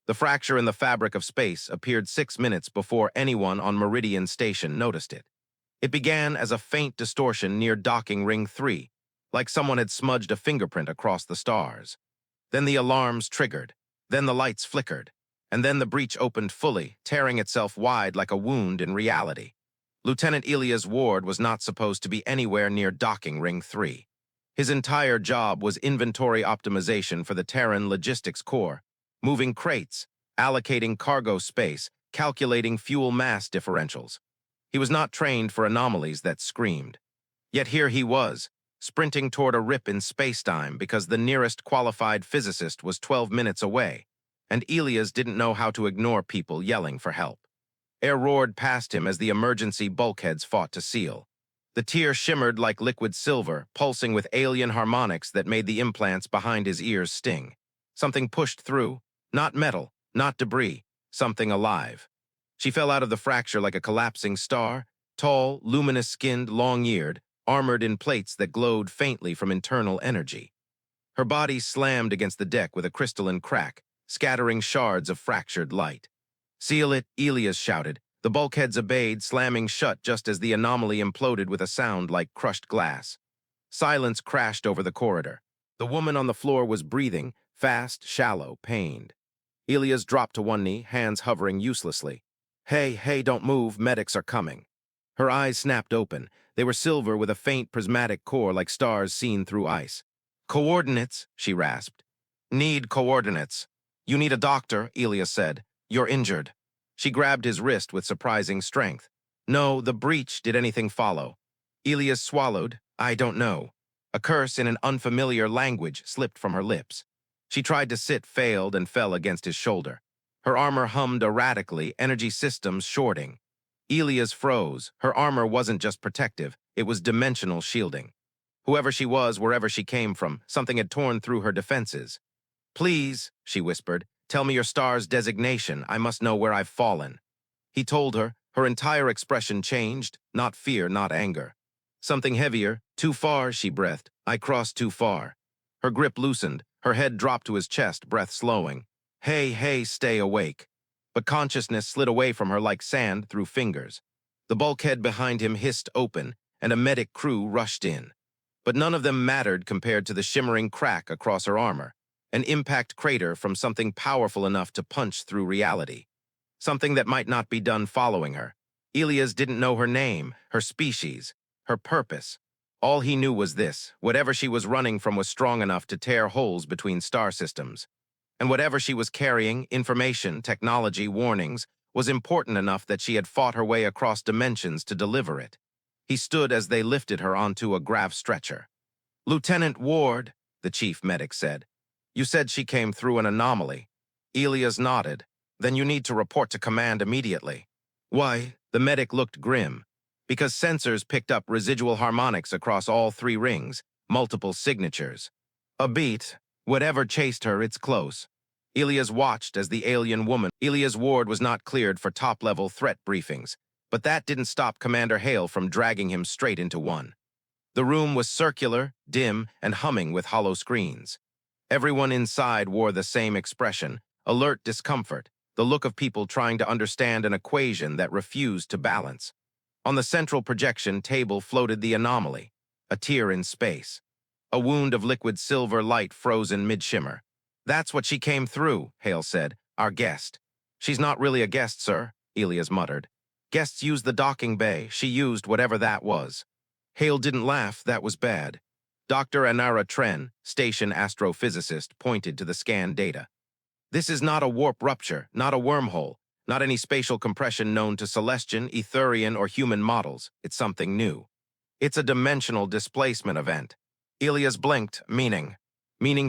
The fracture in the fabric of space appeared 6 minutes before anyone on Meridian Station noticed it. It began as a faint distortion near docking ring 3, like someone had smudged a fingerprint across the stars. Then the alarms triggered, then the lights flickered, and then the breach opened fully, tearing itself wide like a wound in reality. Lieutenant Elias Ward was not supposed to be anywhere near docking ring 3. His entire job was inventory optimization for the Terran Logistics Corps, moving crates, allocating cargo space, calculating fuel mass differentials. He was not trained for anomalies that screamed. Yet here he was, sprinting toward a rip in spacetime because the nearest qualified physicist was 12 minutes away, and Elias didn't know how to ignore people yelling for help. Air roared past him as the emergency bulkheads fought to seal. The tier shimmered like liquid silver, pulsing with alien harmonics that made the implants behind his ears sting. Something pushed through, not metal, not debris, something alive. She fell out of the fracture like a collapsing star, tall, luminous-skinned, long-eared, armored in plates that glowed faintly from internal energy. Her body slammed against the deck with a crystalline crack, scattering shards of fractured light. "Seal it," Elias shouted. The bulkheads obeyed, slamming shut just as the anomaly imploded with a sound like crushed glass. Silence crashed over the corridor. The woman on the floor was breathing, fast, shallow, pained. Elias dropped to one knee, hands hovering uselessly. Hey, don't move, medics are coming." Her eyes snapped open. They were silver with a faint prismatic core like stars seen through ice. "Coordinates," she rasped. "Need coordinates." "You need a doctor," Elias said. "You're injured." She grabbed his wrist with surprising strength. "No, the breach. Did anything follow?" Elias swallowed. "I don't know." A curse in an unfamiliar language slipped from her lips. She tried to sit, failed, and fell against his shoulder. Her armor hummed erratically, energy systems shorting. Elias froze. Her armor wasn't just protective, it was dimensional shielding. Whoever she was, wherever she came from, something had torn through her defenses. "Please," she whispered, "tell me your star's designation. I must know where I've fallen." He told her. Her entire expression changed, not fear, not anger. "Something heavier. Too far," she breathed. "I crossed too far." Her grip loosened. Her head dropped to his chest, breath slowing. Hey, stay awake." But consciousness slid away from her like sand through fingers. The bulkhead behind him hissed open, and a medic crew rushed in. But none of them mattered compared to the shimmering crack across her armor, an impact crater from something powerful enough to punch through reality. Something that might not be done following her. Elias didn't know her name, her species, her purpose. All he knew was this: whatever she was running from was strong enough to tear holes between star systems. And whatever she was carrying, information, technology, warnings, was important enough that she had fought her way across dimensions to deliver it. He stood as they lifted her onto a grav stretcher. "Lieutenant Ward," the chief medic said. "You said she came through an anomaly." Elias nodded. "Then you need to report to command immediately." "Why?" The medic looked grim. "Because sensors picked up residual harmonics across all 3 rings, multiple signatures. A beat. Whatever chased her, it's close." Elias watched as the alien woman. Elias Ward was not cleared for top-level threat briefings, but that didn't stop Commander Hale from dragging him straight into one. The room was circular, dim, and humming with hollow screens. Everyone inside wore the same expression, alert discomfort, the look of people trying to understand an equation that refused to balance. On the central projection table floated the anomaly, a tear in space. A wound of liquid silver light frozen mid-shimmer. "That's what she came through," Hale said. "Our guest." "She's not really a guest, sir," Elias muttered. "Guests use the docking bay. She used whatever that was." Hale didn't laugh. That was bad. Dr. Anara Tren, station astrophysicist, pointed to the scan data. "This is not a warp rupture, not a wormhole, not any spatial compression known to Celestian, Etherian, or human models. It's something new. It's a dimensional displacement event." Elias blinked, meaning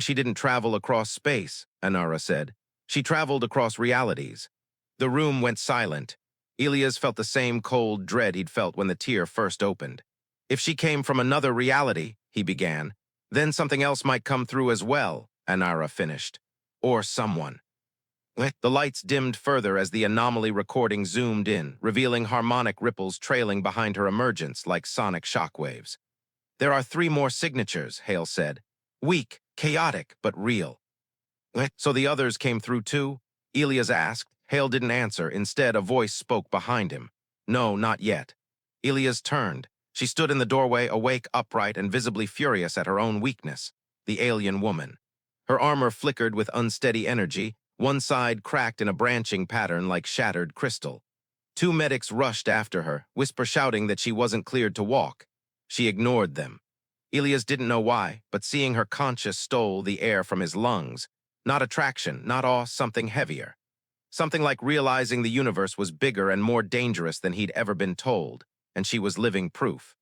she didn't travel across space, Anara said. She traveled across realities. The room went silent. Elias felt the same cold dread he'd felt when the tear first opened. "If she came from another reality," he began, "then something else might come through as well," Anara finished. "Or someone." The lights dimmed further as the anomaly recording zoomed in, revealing harmonic ripples trailing behind her emergence like sonic shockwaves. "There are 3 more signatures," Hale said. "Weak, chaotic, but real." "So the others came through too?" Elias asked. Hale didn't answer. Instead, a voice spoke behind him. No, not yet. Elias turned. She stood in the doorway, awake, upright, and visibly furious at her own weakness. The alien woman. Her armor flickered with unsteady energy, one side cracked in a branching pattern like shattered crystal. Two medics rushed after her, shouting that she wasn't cleared to walk. She ignored them. Elias didn't know why, but seeing her conscious stole the air from his lungs. Not attraction, not awe, something heavier. Something like realizing the universe was bigger and more dangerous than he'd ever been told, and she was living proof.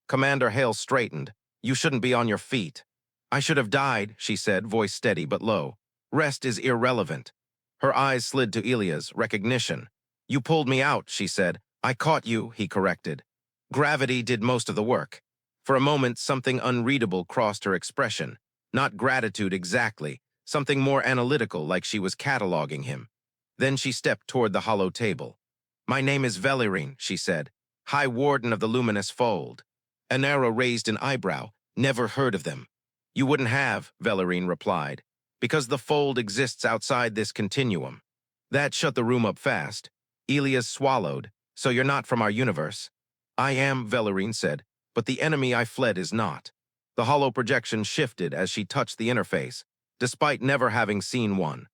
Commander Hale straightened. You shouldn't be on your feet. I should have died, she said, voice steady but low. Rest is irrelevant. Her eyes slid to Elias, recognition. You pulled me out, she said. I caught you, he corrected. Gravity did most of the work. For a moment, something unreadable crossed her expression. Not gratitude exactly, something more analytical, like she was cataloging him. Then she stepped toward the hollow table. My name is Velyrine, she said, High Warden of the Luminous Fold. Anara raised an eyebrow. Never heard of them. You wouldn't have, Velyrine replied, because the fold exists outside this continuum. That shut the room up fast. Elias swallowed. So you're not from our universe? I am, Velyrine said, but the enemy I fled is not. The hollow projection shifted as she touched the interface, despite never having seen one.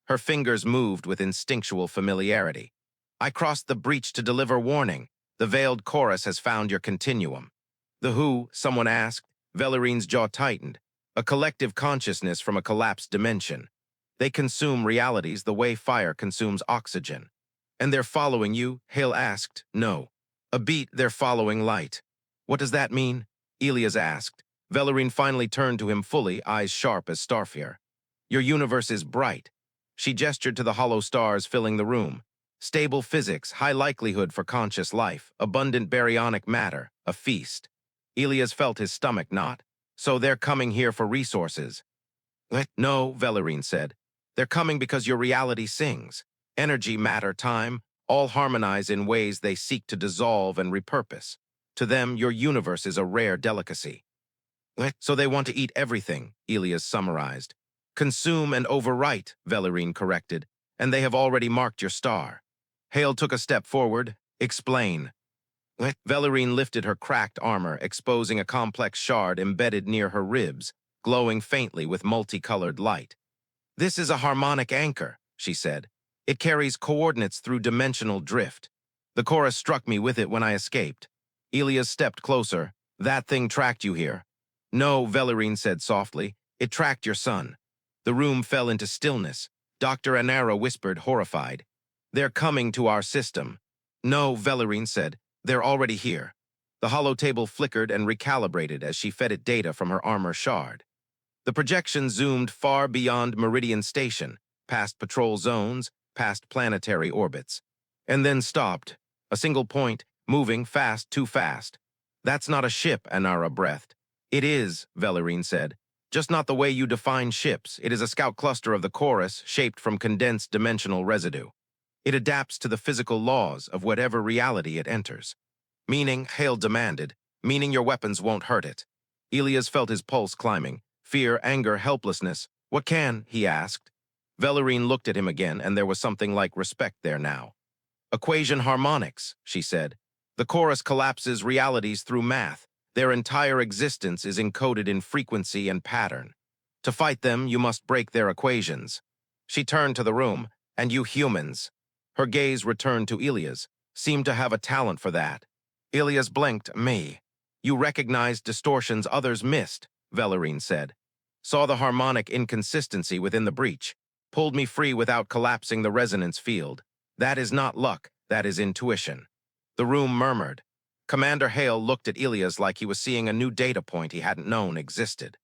Her fingers moved with instinctual familiarity. I crossed the breach to deliver warning. The veiled chorus has found your continuum. The who, someone asked. Velyrine's jaw tightened. A collective consciousness from a collapsed dimension. They consume realities the way fire consumes oxygen. And they're following you? Hale asked. No. A beat, they're following light. What does that mean? Elias asked. Velyrine finally turned to him fully, eyes sharp as starfire. Your universe is bright. She gestured to the hollow stars filling the room. Stable physics, high likelihood for conscious life, abundant baryonic matter, a feast. Elias felt his stomach knot. So they're coming here for resources. No, Velyrine said. They're coming because your reality sings. Energy, matter, time, all harmonize in ways they seek to dissolve and repurpose. To them, your universe is a rare delicacy. So they want to eat everything, Elias summarized. Consume and overwrite, Velyrine corrected, and they have already marked your star. Hale took a step forward. Explain. Velyrine lifted her cracked armor, exposing a complex shard embedded near her ribs, glowing faintly with multicolored light. This is a harmonic anchor, she said. It carries coordinates through dimensional drift. The chorus struck me with it when I escaped. Elias stepped closer. That thing tracked you here. No, Velyrine said softly. It tracked your son. The room fell into stillness. Dr. Anara whispered, horrified. They're coming to our system. No, Velyrine said. They're already here. The hollow table flickered and recalibrated as she fed it data from her armor shard. The projection zoomed far beyond Meridian Station, past patrol zones, past planetary orbits, and then stopped. A single point, moving fast, too fast. That's not a ship, Anara breathed. It is, Velyrine said. Just not the way you define ships. It is a scout cluster of the chorus, shaped from condensed dimensional residue. It adapts to the physical laws of whatever reality it enters. Meaning, Hale demanded, meaning your weapons won't hurt it. Elias felt his pulse climbing. Fear, anger, helplessness. What can? He asked. Velyrine looked at him again, and there was something like respect there now. Equation harmonics, she said. The chorus collapses realities through math. Their entire existence is encoded in frequency and pattern. To fight them, you must break their equations. She turned to the room. And you humans. Her gaze returned to Elias, seemed to have a talent for that. Elias blinked. Me. You recognized distortions others missed, Velyrine said. Saw the harmonic inconsistency within the breach. Pulled me free without collapsing the resonance field. That is not luck, that is intuition. The room murmured. Commander Hale looked at Elias like he was seeing a new data point he hadn't known existed.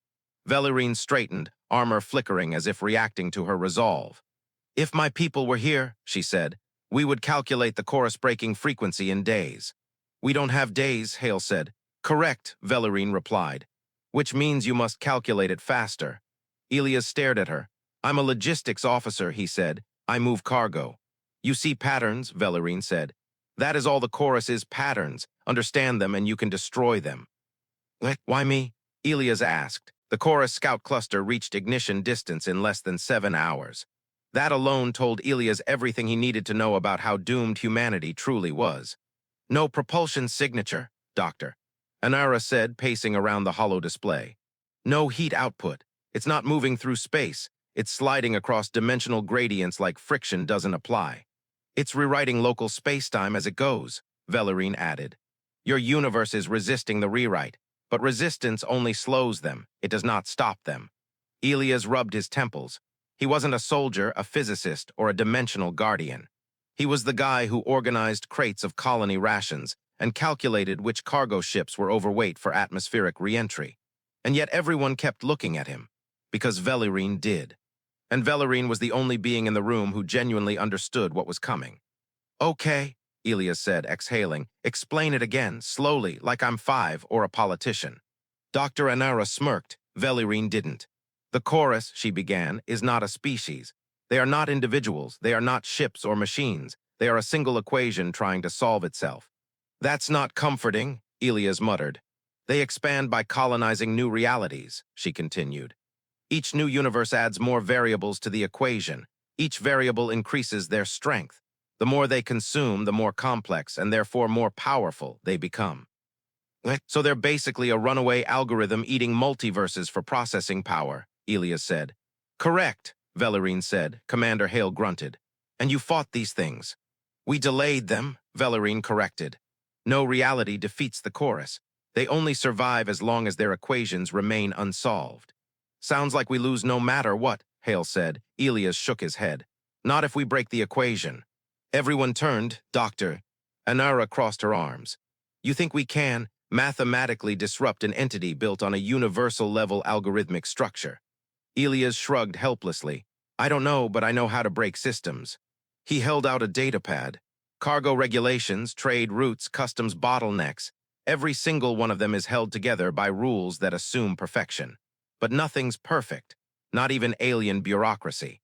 Velyrine straightened, armor flickering as if reacting to her resolve. If my people were here, she said, we would calculate the chorus-breaking frequency in days. We don't have days, Hale said. Correct, Velyrine replied. Which means you must calculate it faster. Elias stared at her. I'm a logistics officer, he said. I move cargo. You see patterns, Velyrine said. That is all the chorus is, patterns. Understand them and you can destroy them. Why me? Elias asked. The chorus scout cluster reached ignition distance in less than 7 hours. That alone told Elias everything he needed to know about how doomed humanity truly was. No propulsion signature, Doctor, Anara said, pacing around the hollow display. No heat output. It's not moving through space. It's sliding across dimensional gradients like friction doesn't apply. It's rewriting local spacetime as it goes, Velyrine added. Your universe is resisting the rewrite, but resistance only slows them. It does not stop them. Elias rubbed his temples. He wasn't a soldier, a physicist, or a dimensional guardian. He was the guy who organized crates of colony rations and calculated which cargo ships were overweight for atmospheric re-entry. And yet everyone kept looking at him, because Velyrine did. And Velyrine was the only being in the room who genuinely understood what was coming. Okay, Elias said, exhaling. Explain it again, slowly, like I'm 5 or a politician. Dr. Anara smirked. Velyrine didn't. The chorus, she began, is not a species. They are not individuals. They are not ships or machines. They are a single equation trying to solve itself. That's not comforting, Elias muttered. They expand by colonizing new realities, she continued. Each new universe adds more variables to the equation. Each variable increases their strength. The more they consume, the more complex and therefore more powerful they become. So they're basically a runaway algorithm eating multiverses for processing power, Elias said. Correct, Velyrine said. Commander Hale grunted. And you fought these things. We delayed them, Velyrine corrected. No reality defeats the chorus. They only survive as long as their equations remain unsolved. Sounds like we lose no matter what, Hale said. Elias shook his head. Not if we break the equation. Everyone turned, Doctor. Anara crossed her arms. You think we can mathematically disrupt an entity built on a universal-level algorithmic structure? Elias shrugged helplessly. I don't know, but I know how to break systems. He held out a datapad. Cargo regulations, trade routes, customs bottlenecks. Every single one of them is held together by rules that assume perfection. But nothing's perfect, not even alien bureaucracy.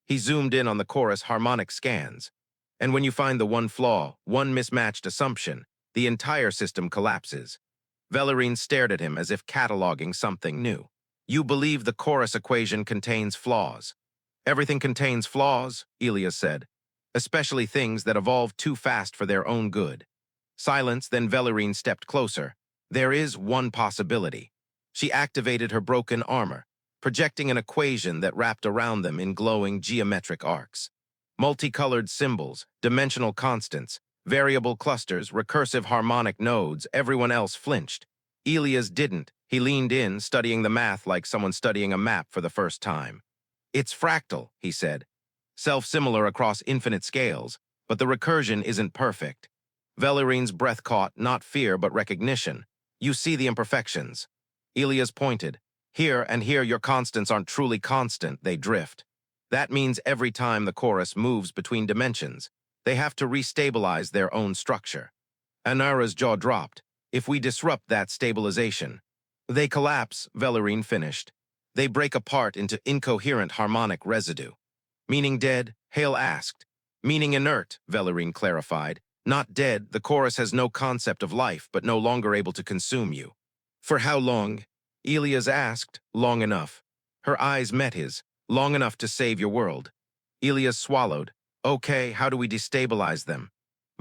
He zoomed in on the chorus harmonic scans. And when you find the one flaw, one mismatched assumption, the entire system collapses. Velyrine stared at him as if cataloging something new. You believe the chorus equation contains flaws. Everything contains flaws, Elias said, especially things that evolve too fast for their own good. Silence, then Velyrine stepped closer. There is one possibility. She activated her broken armor, projecting an equation that wrapped around them in glowing geometric arcs. Multicolored symbols, dimensional constants, variable clusters, recursive harmonic nodes. Everyone else flinched. Elias didn't. He leaned in, studying the math like someone studying a map for the first time. It's fractal, he said. Self-similar across infinite scales, but the recursion isn't perfect. Velyrine's breath caught, not fear but recognition. You see the imperfections. Elias pointed. Here and here your constants aren't truly constant, they drift. That means every time the chorus moves between dimensions, they have to restabilize their own structure. Anara's jaw dropped. If we disrupt that stabilization, they collapse, Velyrine finished. They break apart into incoherent harmonic residue. Meaning dead? Hale asked. Meaning inert, Velyrine clarified. Not dead, the chorus has no concept of life, but no longer able to consume you. For how long? Elias asked. Long enough. Her eyes met his. Long enough to save your world. Elias swallowed. Okay, how do we destabilize them?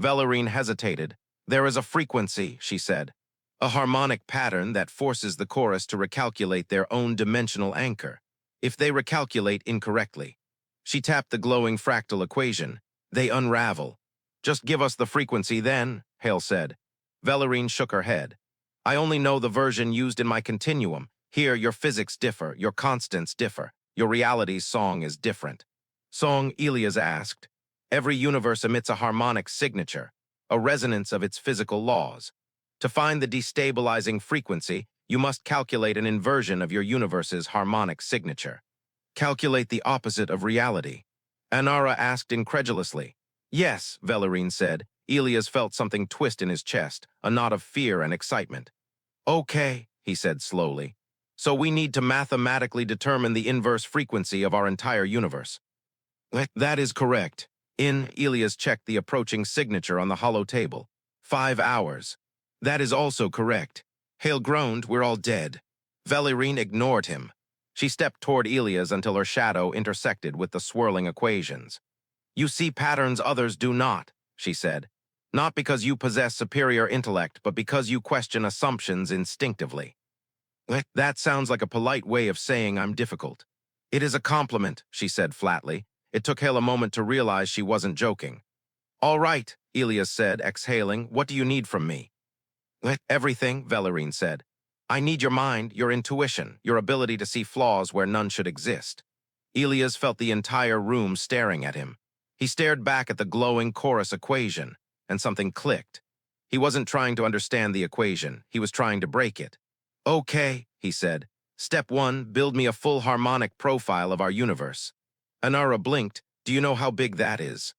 Velyrine hesitated. There is a frequency, she said. A harmonic pattern that forces the chorus to recalculate their own dimensional anchor. If they recalculate incorrectly. She tapped the glowing fractal equation. They unravel. Just give us the frequency then, Hale said. Velyrine shook her head. I only know the version used in my continuum. Here, your physics differ, your constants differ. Your reality's song is different. Song, Elias asked. Every universe emits a harmonic signature, a resonance of its physical laws. To find the destabilizing frequency, you must calculate an inversion of your universe's harmonic signature. Calculate the opposite of reality. Anara asked incredulously. Yes, Velyrine said. Elias felt something twist in his chest, a knot of fear and excitement. Okay, he said slowly. So we need to mathematically determine the inverse frequency of our entire universe. That is correct. Elias checked the approaching signature on the hollow table. 5 hours. That is also correct. Hale groaned, we're all dead. Velyrine ignored him. She stepped toward Elias until her shadow intersected with the swirling equations. "You see patterns others do not," she said. "Not because you possess superior intellect, but because you question assumptions instinctively." "That sounds like a polite way of saying I'm difficult." "It is a compliment," she said flatly. It took Hale a moment to realize she wasn't joking. "All right," Elias said, exhaling. "What do you need from me?" "Everything," Velyrine said. "I need your mind, your intuition, your ability to see flaws where none should exist." Elias felt the entire room staring at him. He stared back at the glowing chorus equation, and something clicked. He wasn't trying to understand the equation. He was trying to break it. "Okay," he said. "Step 1, build me a full harmonic profile of our universe." Anara blinked. "Do you know how big that is?"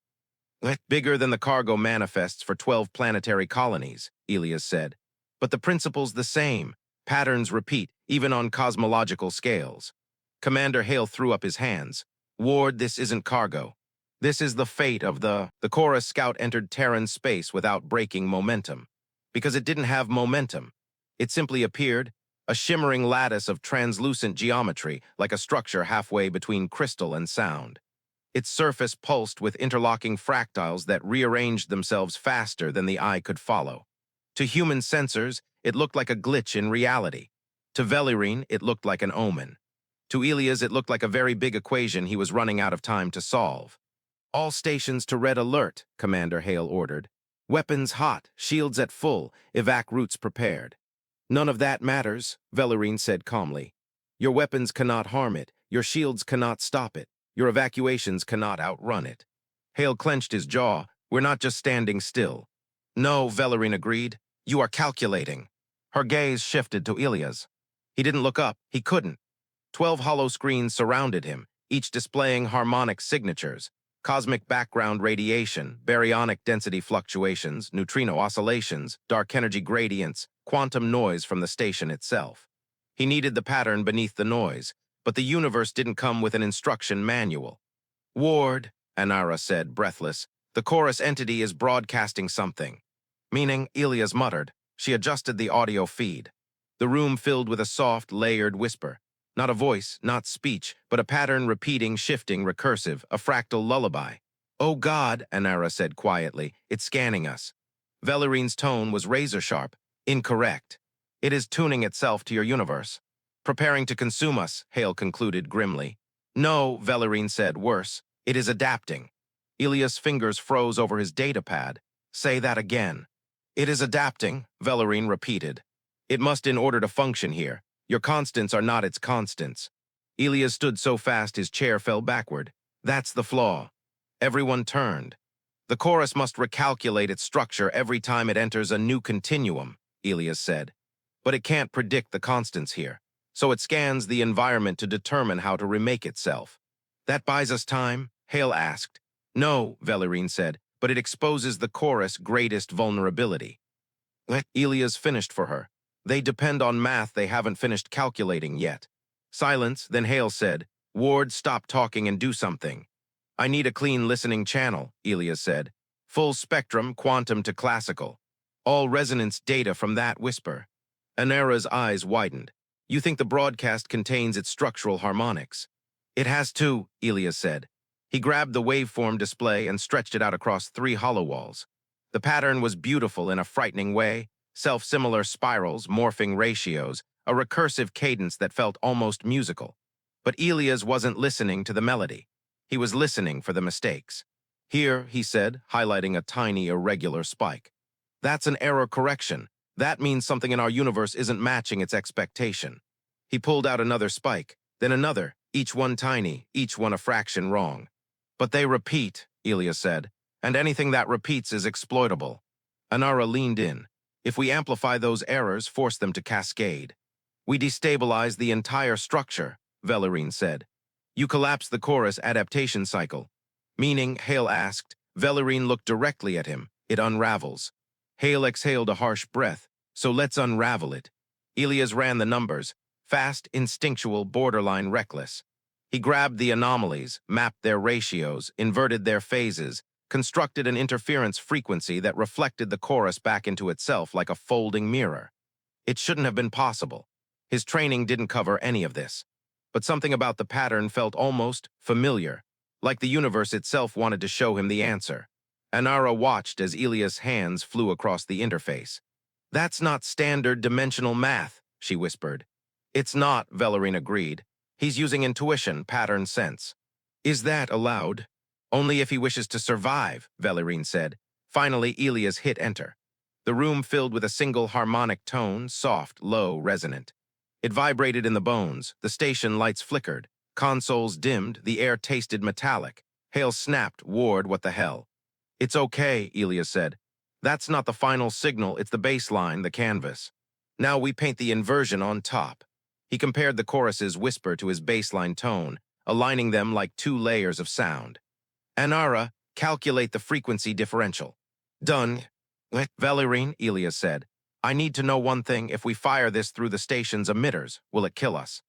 "Bigger than the cargo manifests for 12 planetary colonies," Elias said. "But the principle's the same. Patterns repeat, even on cosmological scales." Commander Hale threw up his hands. "Ward, this isn't cargo. This is the fate of the Chorus Scout entered Terran space without breaking momentum. Because it didn't have momentum. It simply appeared, a shimmering lattice of translucent geometry, like a structure halfway between crystal and sound. Its surface pulsed with interlocking fractals that rearranged themselves faster than the eye could follow. To human sensors, it looked like a glitch in reality. To Velyrine, it looked like an omen. To Elias, it looked like a very big equation he was running out of time to solve. "All stations to red alert," Commander Hale ordered. "Weapons hot, shields at full, evac routes prepared." "None of that matters," Velyrine said calmly. "Your weapons cannot harm it, your shields cannot stop it, your evacuations cannot outrun it." Hale clenched his jaw. "We're not just standing still." "No," Velyrine agreed. "You are calculating." Her gaze shifted to Elias. He didn't look up. He couldn't. 12 hollow screens surrounded him, each displaying harmonic signatures, cosmic background radiation, baryonic density fluctuations, neutrino oscillations, dark energy gradients, quantum noise from the station itself. He needed the pattern beneath the noise, but the universe didn't come with an instruction manual. "Ward," Anara said, breathless, "the chorus entity is broadcasting something." "Meaning," Elias muttered. She adjusted the audio feed. The room filled with a soft, layered whisper. Not a voice, not speech, but a pattern repeating, shifting, recursive, a fractal lullaby. "Oh God," Anara said quietly, "it's scanning us." Velyrine's tone was razor-sharp. "Incorrect. It is tuning itself to your universe." "Preparing to consume us," Hale concluded grimly. "No," Velyrine said, worse. "It is adapting." Elias' fingers froze over his datapad. "Say that again." "It is adapting," Velyrine repeated. "It must in order to function here. Your constants are not its constants." Elias stood so fast his chair fell backward. "That's the flaw." Everyone turned. "The chorus must recalculate its structure every time it enters a new continuum," Elias said. "But it can't predict the constants here, so it scans the environment to determine how to remake itself." "That buys us time?" Hale asked. "No," Velyrine said, "but it exposes the chorus' greatest vulnerability." Elias finished for her. "They depend on math they haven't finished calculating yet." Silence, then Hale said, "Ward, stop talking and do something." "I need a clean listening channel," Elias said. "Full spectrum, quantum to classical. All resonance data from that whisper." Anara's eyes widened. "You think the broadcast contains its structural harmonics?" "It has to," Elias said. He grabbed the waveform display and stretched it out across 3 hollow walls. The pattern was beautiful in a frightening way, self-similar spirals, morphing ratios, a recursive cadence that felt almost musical. But Elias wasn't listening to the melody. He was listening for the mistakes. "Here," he said, highlighting a tiny, irregular spike. "That's an error correction. That means something in our universe isn't matching its expectation." He pulled out another spike, then another, each one tiny, each one a fraction wrong. "But they repeat," Elias said, "and anything that repeats is exploitable." Anara leaned in. "If we amplify those errors, force them to cascade, we destabilize the entire structure," Velyrine said. "You collapse the chorus adaptation cycle." "Meaning?" Hale asked. Velyrine looked directly at him. "It unravels." Hale exhaled a harsh breath. "So let's unravel it." Elias ran the numbers. Fast, instinctual, borderline reckless. He grabbed the anomalies, mapped their ratios, inverted their phases, constructed an interference frequency that reflected the chorus back into itself like a folding mirror. It shouldn't have been possible. His training didn't cover any of this. but something about the pattern felt almost familiar, like the universe itself wanted to show him the answer. Anara watched as Elias' hands flew across the interface. "That's not standard dimensional math," she whispered. "It's not," Velyrine agreed. "He's using intuition, pattern sense." "Is that allowed?" "Only if he wishes to survive," Velyrine said. Finally, Elias hit enter. The room filled with a single harmonic tone, soft, low, resonant. It vibrated in the bones, the station lights flickered, consoles dimmed, the air tasted metallic. Hale snapped, "Ward, what the hell?" "It's okay," Elias said. "That's not the final signal, it's the baseline, the canvas. Now we paint the inversion on top." He compared the chorus's whisper to his baseline tone, aligning them like two layers of sound. "Anara, calculate the frequency differential." "Done." "Velyrine," Elias said, "I need to know one thing. If we fire this through the station's emitters, will it kill us?"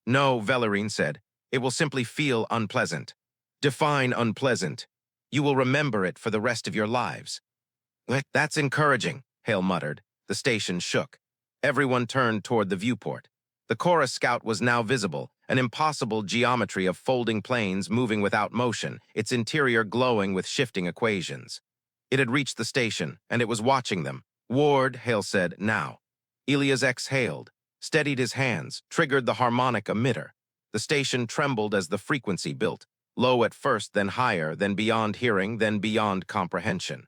"No," Velyrine said. "It will simply feel unpleasant." "Define unpleasant." "You will remember it for the rest of your lives." "That's encouraging," Hale muttered. The station shook. Everyone turned toward the viewport. The chorus scout was now visible, an impossible geometry of folding planes moving without motion, its interior glowing with shifting equations. It had reached the station, and it was watching them. "Ward," Hale said, "now." Elias exhaled, steadied his hands, triggered the harmonic emitter. The station trembled as the frequency built, low at first, then higher, then beyond hearing, then beyond comprehension.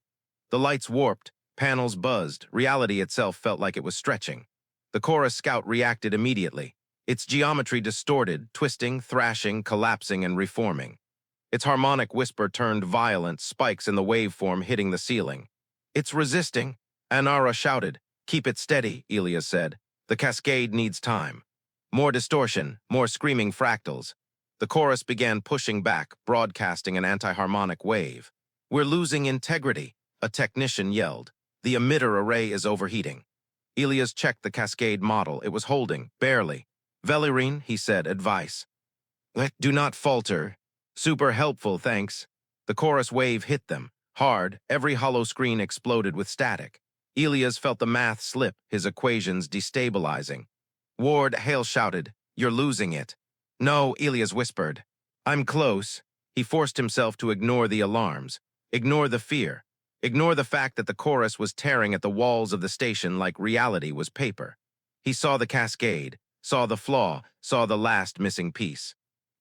The lights warped, panels buzzed, reality itself felt like it was stretching. The chorus scout reacted immediately, its geometry distorted, twisting, thrashing, collapsing, and reforming. Its harmonic whisper turned violent, spikes in the waveform hitting the ceiling. "It's resisting," Anara shouted. "Keep it steady," Elias said. "The cascade needs time." More distortion, more screaming fractals. The chorus began pushing back, broadcasting an anti-harmonic wave. "We're losing integrity," a technician yelled. "The emitter array is overheating." Elias checked the cascade model. It was holding, barely. "Velyrine," he said, "advice. Do not falter. Super helpful, thanks." The chorus wave hit them. Hard, every hollow screen exploded with static. Elias felt the math slip, his equations destabilizing. "Ward," Hale shouted, "you're losing it." "No," Elias whispered. "I'm close." He forced himself to ignore the alarms, ignore the fear, ignore the fact that the chorus was tearing at the walls of the station like reality was paper. He saw the cascade, saw the flaw, saw the last missing piece.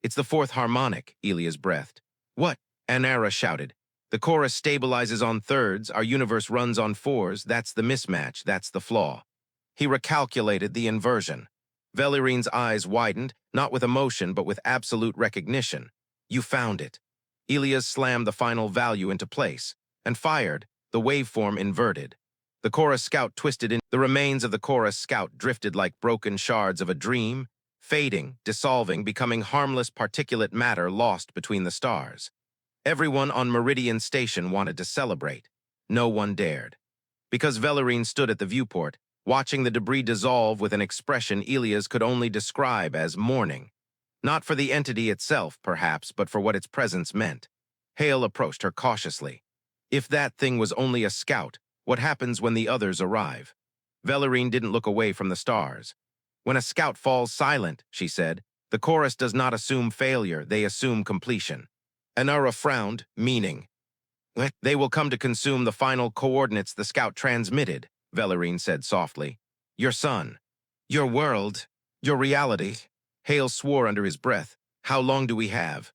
"It's the fourth harmonic," Elias breathed. "What?" Anara shouted. "The chorus stabilizes on thirds, our universe runs on fours, that's the mismatch, that's the flaw." He recalculated the inversion. Velyrine's eyes widened, not with emotion but with absolute recognition. "You found it." Elias slammed the final value into place and fired, the waveform inverted. The chorus scout twisted in. The remains of the chorus scout drifted like broken shards of a dream, fading, dissolving, becoming harmless particulate matter lost between the stars. Everyone on Meridian Station wanted to celebrate. No one dared. Because Velyrine stood at the viewport, watching the debris dissolve with an expression Elias could only describe as mourning. Not for the entity itself, perhaps, but for what its presence meant. Hale approached her cautiously. "If that thing was only a scout, what happens when the others arrive?" Velyrine didn't look away from the stars. "When a scout falls silent," she said, "the chorus does not assume failure, they assume completion." Anara frowned, meaning. "They will come to consume the final coordinates the scout transmitted," Velyrine said softly. "Your son. Your world. Your reality." Hale swore under his breath. "How long do we have?"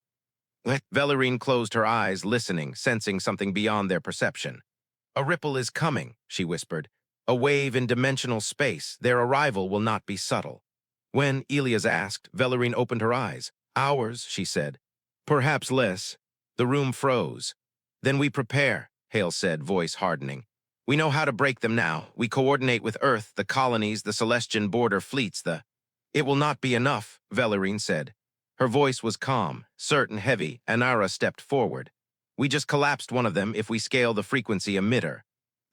Velyrine closed her eyes, listening, sensing something beyond their perception. "A ripple is coming," she whispered. "A wave in dimensional space. Their arrival will not be subtle." When, Elias asked, Velyrine opened her eyes. "Hours," she said. "Perhaps less." The room froze. "Then we prepare," Hale said, voice hardening. "We know how to break them now. We coordinate with Earth, the colonies, the Celestian border fleets, the—" "It will not be enough," Velyrine said. Her voice was calm, certain, heavy. Anara stepped forward. "We just collapsed one of them if we scale the frequency emitter."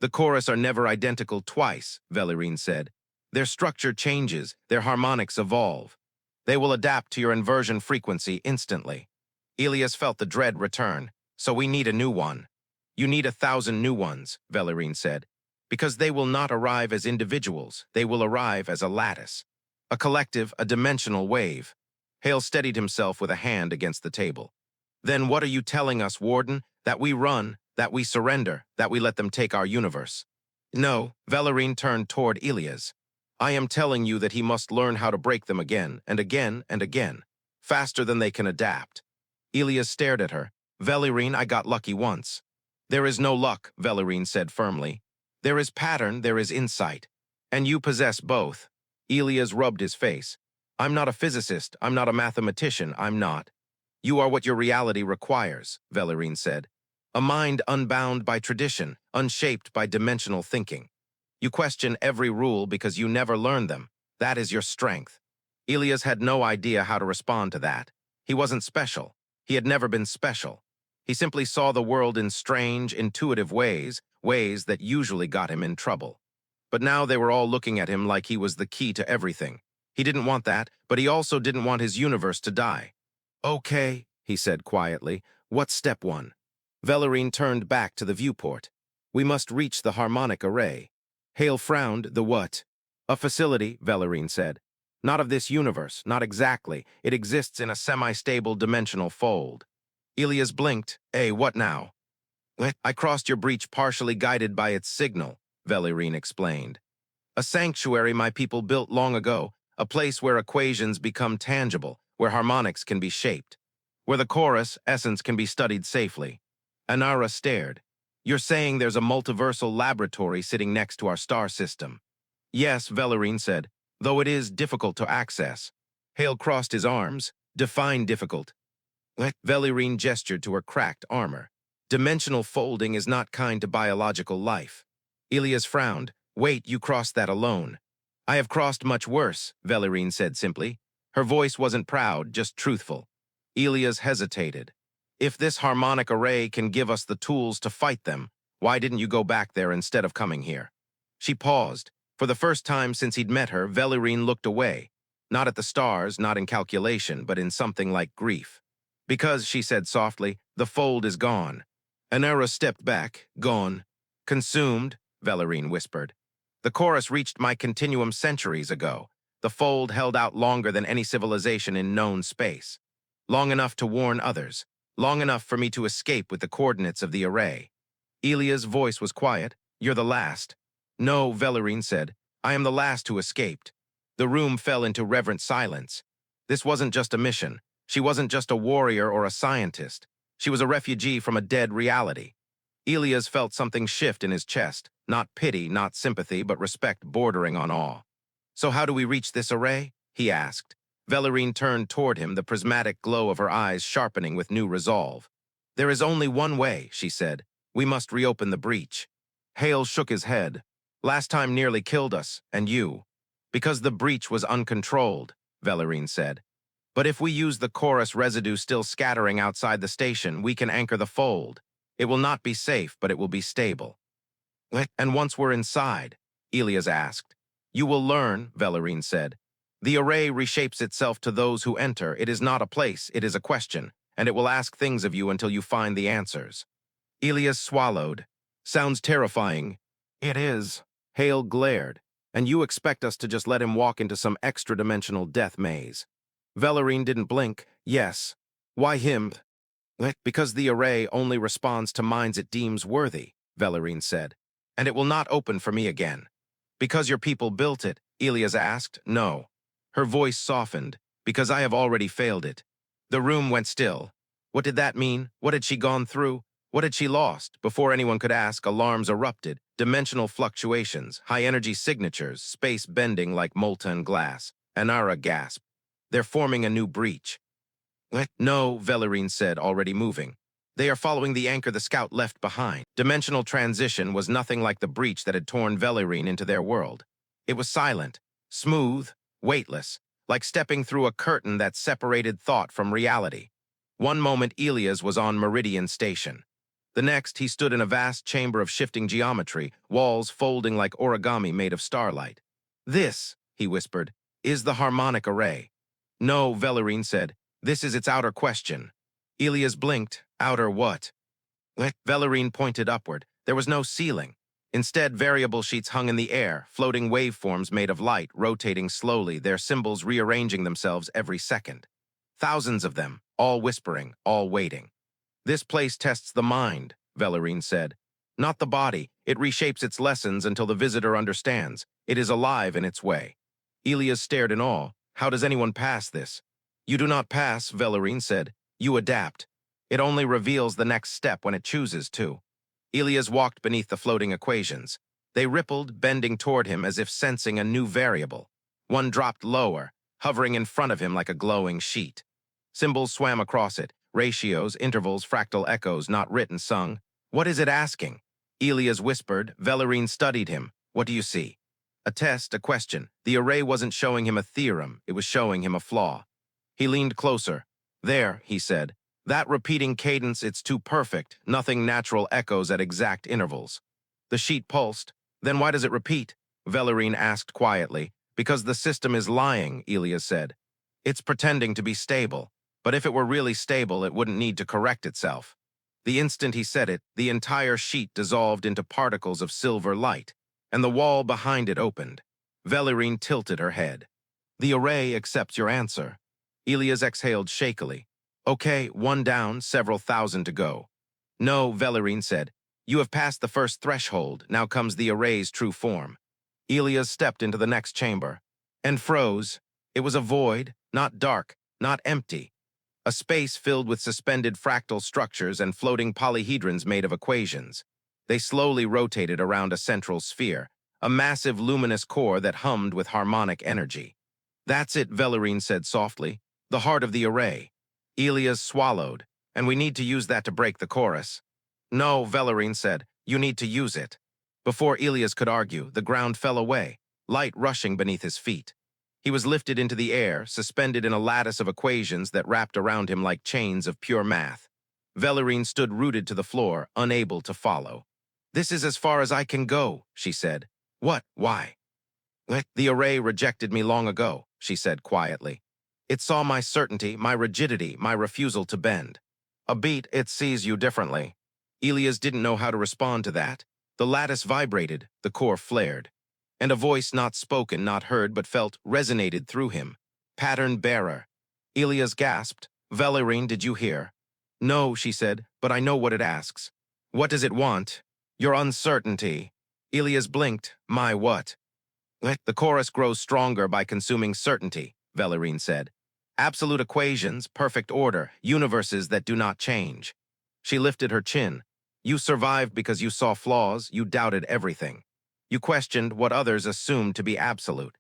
"The chorus are never identical twice," Velyrine said. "Their structure changes, their harmonics evolve. They will adapt to your inversion frequency instantly." Elias felt the dread return. "So we need a new one." "You need 1,000 new ones," Velyrine said. "Because they will not arrive as individuals, they will arrive as a lattice. A collective, a dimensional wave." Hale steadied himself with a hand against the table. Then what are you telling us, Warden? That we run, that we surrender, that we let them take our universe? No, Velyrine turned toward Elias. I am telling you that he must learn how to break them again, and again, and again, faster than they can adapt. Elias stared at her. Velyrine, I got lucky once. There is no luck, Velyrine said firmly. There is pattern, there is insight. And you possess both. Elias rubbed his face. I'm not a physicist, I'm not a mathematician, I'm not. You are what your reality requires, Velyrine said. A mind unbound by tradition, unshaped by dimensional thinking. You question every rule because you never learned them. That is your strength. Elias had no idea how to respond to that. He wasn't special. He had never been special. He simply saw the world in strange, intuitive ways, ways that usually got him in trouble. But now they were all looking at him like he was the key to everything. He didn't want that, but he also didn't want his universe to die. Okay, he said quietly. What's step one? Velyrine turned back to the viewport. We must reach the harmonic array. Hale frowned. The what? A facility, Velyrine said. Not of this universe, not exactly. It exists in a semi-stable dimensional fold. Elias blinked. What now? I crossed your breach partially guided by its signal, Velyrine explained. A sanctuary my people built long ago, a place where equations become tangible, where harmonics can be shaped, where the chorus, essence, can be studied safely. Anara stared. You're saying there's a multiversal laboratory sitting next to our star system? Yes, Velyrine said, though it is difficult to access. Hale crossed his arms. Define difficult. Velyrine gestured to her cracked armor. Dimensional folding is not kind to biological life. Elias frowned. Wait, you crossed that alone. I have crossed much worse, Velyrine said simply. Her voice wasn't proud, just truthful. Elias hesitated. If this harmonic array can give us the tools to fight them, why didn't you go back there instead of coming here? She paused. For the first time since he'd met her, Velyrine looked away. Not at the stars, not in calculation, but in something like grief. Because, she said softly, the fold is gone. Anara stepped back. Gone. Consumed, Velyrine whispered. The chorus reached my continuum centuries ago. The fold held out longer than any civilization in known space. Long enough to warn others. Long enough for me to escape with the coordinates of the array. Elia's voice was quiet. You're the last. No, Velyrine said. I am the last who escaped. The room fell into reverent silence. This wasn't just a mission. She wasn't just a warrior or a scientist. She was a refugee from a dead reality. Elias felt something shift in his chest. Not pity, not sympathy, but respect bordering on awe. So how do we reach this array? He asked. Velyrine turned toward him, the prismatic glow of her eyes sharpening with new resolve. There is only one way, she said. We must reopen the breach. Hale shook his head. Last time nearly killed us, and you. Because the breach was uncontrolled, Velyrine said. But if we use the chorus residue still scattering outside the station, we can anchor the fold. It will not be safe, but it will be stable. And once we're inside, Elias asked. You will learn, Velyrine said. The array reshapes itself to those who enter. It is not a place, it is a question, and it will ask things of you until you find the answers. Elias swallowed. Sounds terrifying. It is. Hale glared. And you expect us to just let him walk into some extra-dimensional death maze. Velyrine didn't blink. Yes. Why him? Because the array only responds to minds it deems worthy, Velyrine said. And it will not open for me again. Because your people built it, Elias asked. No. Her voice softened. Because I have already failed it. The room went still. What did that mean? What had she gone through? What had she lost? Before anyone could ask, alarms erupted. Dimensional fluctuations, high-energy signatures, space bending like molten glass. Anara gasped. They're forming a new breach. No, Velyrine said, already moving. They are following the anchor the scout left behind. Dimensional transition was nothing like the breach that had torn Velyrine into their world. It was silent, smooth, weightless, like stepping through a curtain that separated thought from reality. One moment Elias was on Meridian Station. The next, he stood in a vast chamber of shifting geometry, walls folding like origami made of starlight. This, he whispered, is the harmonic array. No, Velyrine said, this is its outer question. Elias blinked. Outer what? Velyrine pointed upward. There was no ceiling. Instead, variable sheets hung in the air, floating waveforms made of light, rotating slowly, their symbols rearranging themselves every second. Thousands of them, all whispering, all waiting. This place tests the mind, Velyrine said. Not the body. It reshapes its lessons until the visitor understands. It is alive in its way. Elias stared in awe. How does anyone pass this? You do not pass, Velyrine said. You adapt. It only reveals the next step when it chooses to. Elias walked beneath the floating equations. They rippled, bending toward him as if sensing a new variable. One dropped lower, hovering in front of him like a glowing sheet. Symbols swam across it, ratios, intervals, fractal echoes, not written, sung. What is it asking? Elias whispered. Velyrine studied him. What do you see? A test, a question. The array wasn't showing him a theorem, it was showing him a flaw. He leaned closer. There, he said. That repeating cadence, it's too perfect. Nothing natural echoes at exact intervals. The sheet pulsed. Then why does it repeat? Velyrine asked quietly. Because the system is lying, Elias said. It's pretending to be stable. But if it were really stable, it wouldn't need to correct itself. The instant he said it, the entire sheet dissolved into particles of silver light, and the wall behind it opened. Velyrine tilted her head. The array accepts your answer. Elias exhaled shakily. Okay, one down, several thousand to go. No, Velyrine said. You have passed the first threshold, now comes the array's true form. Elias stepped into the next chamber and froze. It was a void, not dark, not empty. A space filled with suspended fractal structures and floating polyhedrons made of equations. They slowly rotated around a central sphere, a massive luminous core that hummed with harmonic energy. That's it, Velyrine said softly. The heart of the array. Elias swallowed. And we need to use that to break the chorus. No, Velyrine said. You need to use it. Before Elias could argue, the ground fell away, light rushing beneath his feet. He was lifted into the air, suspended in a lattice of equations that wrapped around him like chains of pure math. Velyrine stood rooted to the floor, unable to follow. This is as far as I can go, she said. What? Why? The array rejected me long ago, she said quietly. It saw my certainty, my rigidity, my refusal to bend. A beat, it sees you differently. Elias didn't know how to respond to that. The lattice vibrated, the core flared. And a voice not spoken, not heard, but felt resonated through him. Pattern bearer. Elias gasped. Velyrine, did you hear? No, she said, but I know what it asks. What does it want? Your uncertainty. Elias blinked. My what? The chorus grows stronger by consuming certainty, Velyrine said. Absolute equations, perfect order, universes that do not change. She lifted her chin. You survived because you saw flaws, you doubted everything. You questioned what others assumed to be absolute.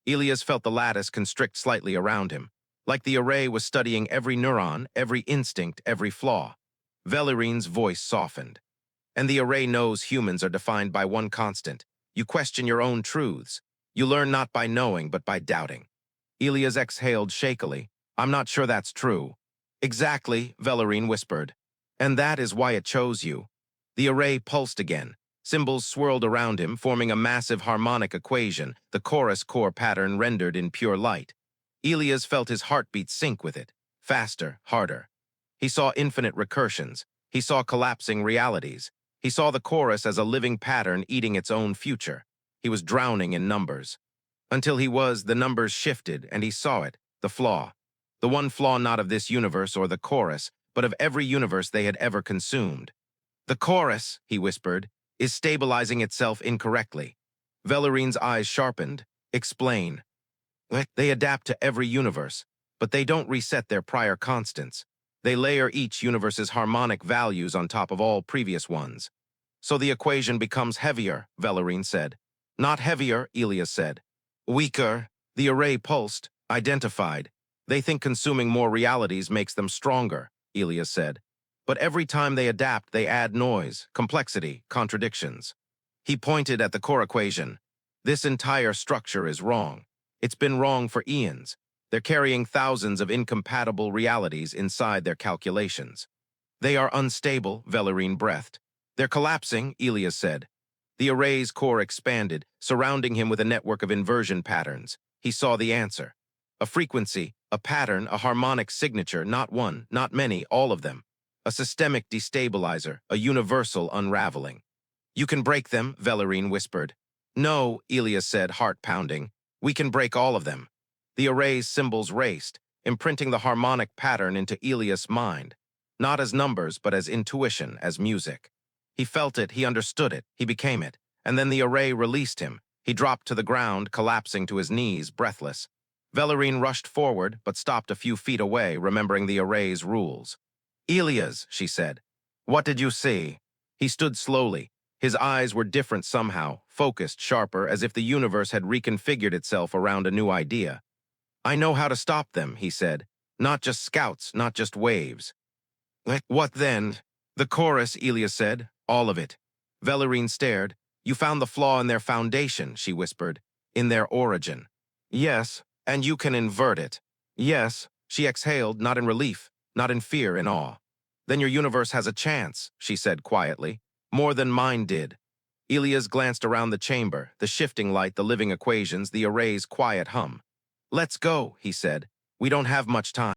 Elias felt the lattice constrict slightly around him, like the array was studying every neuron, every instinct, every flaw. Velyrine's voice softened. And the array knows humans are defined by one constant. You question your own truths. You learn not by knowing, but by doubting. Elias exhaled shakily. I'm not sure that's true. Exactly, Velyrine whispered. And that is why it chose you. The array pulsed again. Symbols swirled around him, forming a massive harmonic equation, the chorus core pattern rendered in pure light. Elias felt his heartbeat sync with it, faster, harder. He saw infinite recursions. He saw collapsing realities. He saw the chorus as a living pattern eating its own future. He was drowning in numbers. Until the numbers shifted, and he saw it, the flaw. The one flaw not of this universe or the chorus, but of every universe they had ever consumed. The chorus, he whispered, is stabilizing itself incorrectly. Velyrine's eyes sharpened. Explain. They adapt to every universe, but they don't reset their prior constants. They layer each universe's harmonic values on top of all previous ones. So the equation becomes heavier, Velyrine said. Not heavier, Elias said. Weaker. The array pulsed, identified. They think consuming more realities makes them stronger, Elias said. But every time they adapt, they add noise, complexity, contradictions. He pointed at the core equation. This entire structure is wrong. It's been wrong for eons. They're carrying thousands of incompatible realities inside their calculations. They are unstable, Velyrine breathed. They're collapsing, Elias said. The array's core expanded, surrounding him with a network of inversion patterns. He saw the answer. A frequency, a pattern, a harmonic signature, not one, not many, all of them. A systemic destabilizer, a universal unraveling. You can break them, Velyrine whispered. No, Elias said, heart pounding. We can break all of them. The array's symbols raced. imprinting the harmonic pattern into Elias' mind, not as numbers, but as intuition, as music. He felt it, he understood it, he became it, and then the array released him. He dropped to the ground, collapsing to his knees, breathless. Velyrine rushed forward, but stopped a few feet away, remembering the array's rules. "Elias," she said, "what did you see?" He stood slowly. His eyes were different somehow, focused, sharper, as if the universe had reconfigured itself around a new idea. "I know how to stop them," he said. "Not just scouts, not just waves." "What then?" "The chorus," Elias said. "All of it." Velyrine stared. "You found the flaw in their foundation," she whispered. "In their origin." "Yes, and you can invert it." "Yes." She exhaled, not in relief, not in fear, in awe. "Then your universe has a chance," she said quietly. "More than mine did." Elias glanced around the chamber, the shifting light, the living equations, the array's quiet hum. "Let's go," he said. "We don't have much time."